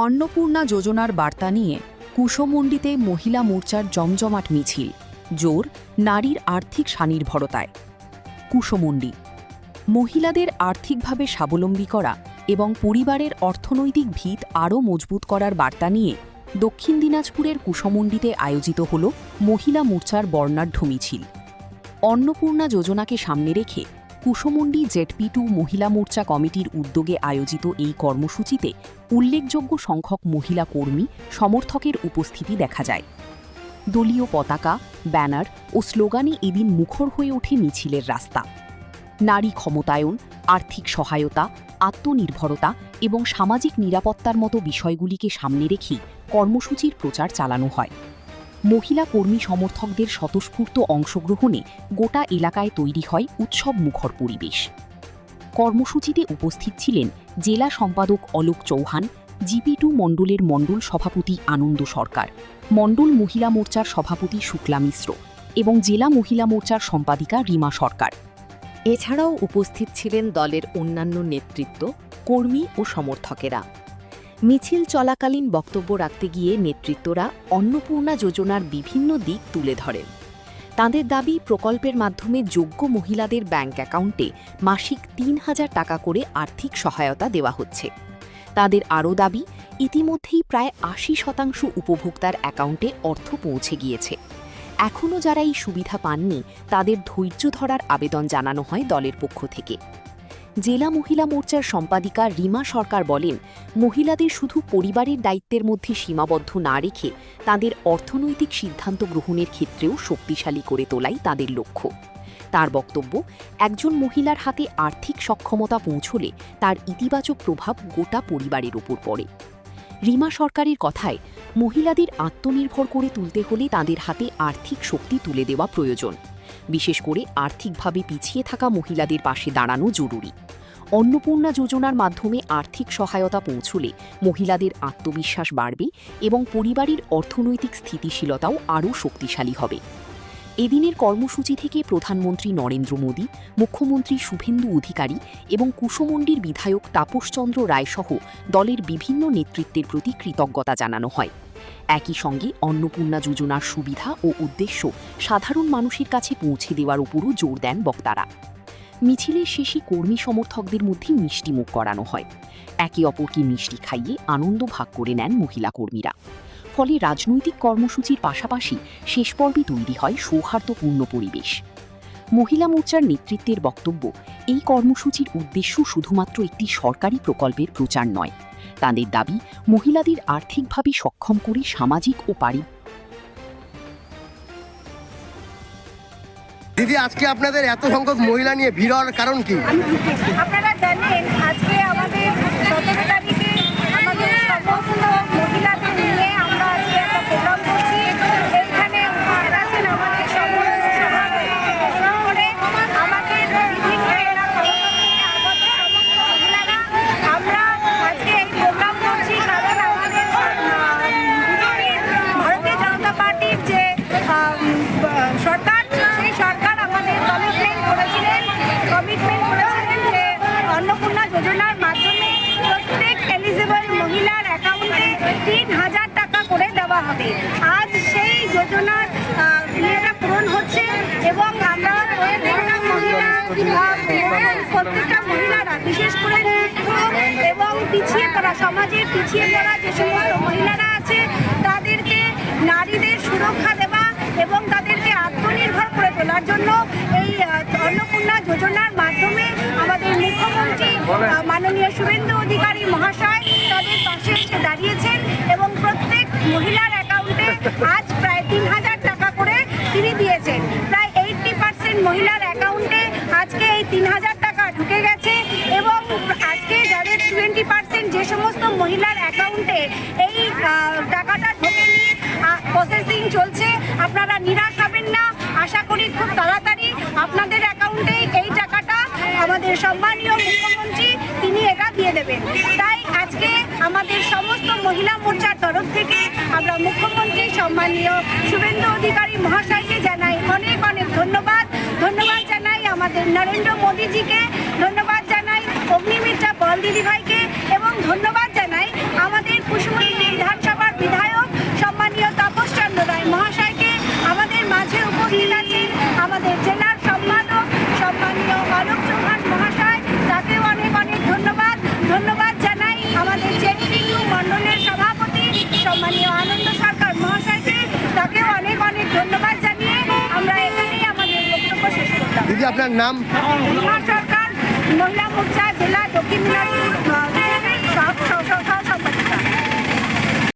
অন্নপূর্ণা যোজনার বার্তা নিয়ে কুশমন্ডিতে মহিলা মোর্চার জমজমাট মিছিল, জোর নারীর আর্থিক স্বনির্ভরতায়। কুশমন্ডি মহিলাদের আর্থিকভাবে স্বাবলম্বী করা এবং পরিবারের অর্থনৈতিক ভিত আরও মজবুত করার বার্তা নিয়ে দক্ষিণ দিনাজপুরের কুশমন্ডিতে আয়োজিত হল মহিলা মোর্চার বর্ণাঢ্য মিছিল। অন্নপূর্ণা যোজনাকে সামনে রেখে কুশমন্ডি জেডপি2 মহিলা মোর্চা কমিটির উদ্যোগে আয়োজিত এই কর্মসূচিতে উল্লেখযোগ্য সংখ্যক মহিলা কর্মী সমর্থকের উপস্থিতি দেখা যায়। দলীয় পতাকা, ব্যানার ও স্লোগানে এদিন মুখর হয়ে ওঠে মিছিলের রাস্তা। নারী ক্ষমতায়ন, আর্থিক সহায়তা, আত্মনির্ভরতা এবং সামাজিক নিরাপত্তার মতো বিষয়গুলিকে সামনে রেখেই কর্মসূচির প্রচার চালানো হয়। মহিলা কর্মী সমর্থকদের স্বতঃস্ফূর্ত অংশগ্রহণে গোটা এলাকায় তৈরি হয় উৎসব মুখর পরিবেশ। কর্মসূচিতে উপস্থিত ছিলেন জেলা সম্পাদক অলোক চৌহান, জিপি2 মণ্ডলের মণ্ডল সভাপতি আনন্দ সরকার, মণ্ডল মহিলা মোর্চার সভাপতি শুক্লা মিশ্র এবং জেলা মহিলা মোর্চার সম্পাদিকা রিমা সরকার। এছাড়াও উপস্থিত ছিলেন দলের অন্যান্য নেতৃত্ব, কর্মী ও সমর্থকেরা। মিছিল চলাকালীন বক্তব্য রাখতে গিয়ে নেতৃত্বরা অন্নপূর্ণা যোজনার বিভিন্ন দিক তুলে ধরেন। তাঁদের দাবি, প্রকল্পের মাধ্যমে যোগ্য মহিলাদের ব্যাংক অ্যাকাউন্টে মাসিক ৩,০০০ টাকা করে আর্থিক সহায়তা দেওয়া হচ্ছে। তাদের আরও দাবি, ইতিমধ্যেই প্রায় ৮০% উপভোক্তার অ্যাকাউন্টে অর্থ পৌঁছে গিয়েছে। এখনও যারা এই সুবিধা পাননি তাদের ধৈর্য ধরার আবেদন জানানো হয় দলের পক্ষ থেকে। জেলা মহিলা মোর্চার সম্পাদিকা রিমা সরকার বলেন, মহিলাদের শুধু পরিবারের দায়িত্বের মধ্যে সীমাবদ্ধ না রেখে তাদের অর্থনৈতিক সিদ্ধান্ত গ্রহণের ক্ষেত্রেও শক্তিশালী করে তোলাই তাদের লক্ষ্য। তার বক্তব্য, একজন মহিলার হাতে আর্থিক সক্ষমতা পৌঁছলে তার ইতিবাচক প্রভাব গোটা পরিবারের উপর পড়ে। রিমা সরকারের কথায়, মহিলাদের আত্মনির্ভর করে তুলতে হলে তাদের হাতে আর্থিক শক্তি তুলে দেওয়া প্রয়োজন। বিশেষ করে আর্থিকভাবে পিছিয়ে থাকা মহিলাদের পাশে দাঁড়ানো জরুরি। অন্নপূর্ণা যোজনার মাধ্যমে আর্থিক সহায়তা পৌঁছলে মহিলাদের আত্মবিশ্বাস বাড়বে এবং পরিবারের অর্থনৈতিক স্থিতিশীলতাও আরও শক্তিশালী হবে। এদিনের কর্মসূচি থেকে প্রধানমন্ত্রী নরেন্দ্র মোদী, মুখ্যমন্ত্রী শুভেন্দু অধিকারী এবং কুশমন্ডির বিধায়ক তাপসচন্দ্র রায়সহ দলের বিভিন্ন নেতৃত্বের প্রতি কৃতজ্ঞতা জানানো হয়। একই সঙ্গে অন্নপূর্ণা যোজনার সুবিধা ও উদ্দেশ্য সাধারণ মানুষের কাছে পৌঁছে দেওয়ার উপরও জোর দেন বক্তারা। মিছিলের শেষে কর্মী সমর্থকদের মধ্যে মিষ্টিমুখ করানো হয়। একে অপরকে মিষ্টি খাইয়ে আনন্দ ভাগ করে নেন মহিলা কর্মীরা। ফলে রাজনৈতিক কর্মসূচির পাশাপাশি শেষ পর্বে তৈরি হয় সৌহার্দ্যপূর্ণ পরিবেশ। মহিলা মোর্চার নেতৃত্বের বক্তব্য, এই কর্মসূচির উদ্দেশ্য শুধুমাত্র একটি সরকারি প্রকল্পের প্রচার নয়। তাদের দাবি, মহিলাদের আর্থিকভাবে সক্ষম করে সামাজিক ও দিদি, আজকে আপনাদের এত সংখ্যক মহিলা নিয়ে ভিড় হওয়ার কারণ কি? আপনারা জানেন, আজকে আমাদের ১৭ তারিখে আমাদের সমস্ত মহিলাদের নিয়ে আমরা আজকে একটা প্রোগ্রাম করছি। এইখানে উপস্থিত আছেন আমাদের সমস্ত করে আমাদের বিভিন্ন এলাকা আমাদের সমস্ত মহিলারা। আমরা আজকে এই প্রোগ্রাম করছি কারণ আমাদের ভারতীয় জনতা পার্টির যে সরকার, সেই সরকার আমাদের কমিটমেন্ট করেছিলেন যে অন্নপূর্ণা যোজনার মাধ্যমে প্রত্যেক এলিজিবল মহিলার অ্যাকাউন্টে ৩,০০০ টাকা করে দেওয়া হবে। আজ সেই যোজনার ইয়েটা পূরণ হচ্ছে এবং আমরা প্রত্যেকটা মহিলারা, বিশেষ করে এবং পিছিয়ে পড়া, সমাজের পিছিয়ে পড়া যে সমস্ত মহিলারা আছে তাদেরকে নারীদের সুরক্ষা দেওয়া এবং তাদেরকে আত্মনির্ভর করে তোলার জন্য এই অন্নপূর্ণা যোজনার মাধ্যমে আমাদের মুখ্যমন্ত্রী মাননীয় শুভেন্দু অধিকারী মহাশয় তাদের পাশে এসে দাঁড়িয়েছেন এবং প্রত্যেক মহিলার অ্যাকাউন্টে আজ প্রায় ৩,০০০ টাকা করে তিনি দিয়েছেন। প্রায় 80% মহিলার অ্যাকাউন্টে আজকে এই ৩,০০০ টাকা ঢুকে গেছে এবং আজকে যাদের 20% যে সমস্ত মহিলার অ্যাকাউন্টে এই টাকাটা ঢোকেনি, প্রসেসিং চলছে, আপনারা নিরাশ হবেন না। আশা করি খুব তাড়াতাড়ি আপনাদের অ্যাকাউন্টে এই টাকাটা আমাদের সম্মানীয় মুখ্যমন্ত্রী তিনি এটা দিয়ে দেবেন। তাই আজকে আমাদের সমস্ত মহিলা মোর্চার তরফ থেকে আমরা মুখ্যমন্ত্রী সম্মানীয় শুভেন্দু অধিকারী মহাশয়কে জানাই অনেক অনেক ধন্যবাদ। ধন্যবাদ জানাই আমাদের নরেন্দ্র মোদীজিকে, ধন্যবাদ জানাই অগ্নিমিত্রা পল দিদিভাইকে এবং ধন্যবাদ জানাই আমাদের কুসুম দিদি আপনার নাম? সরকার, মহিলা মোর্চা, জেলা দক্ষিণ দিনাজপুর।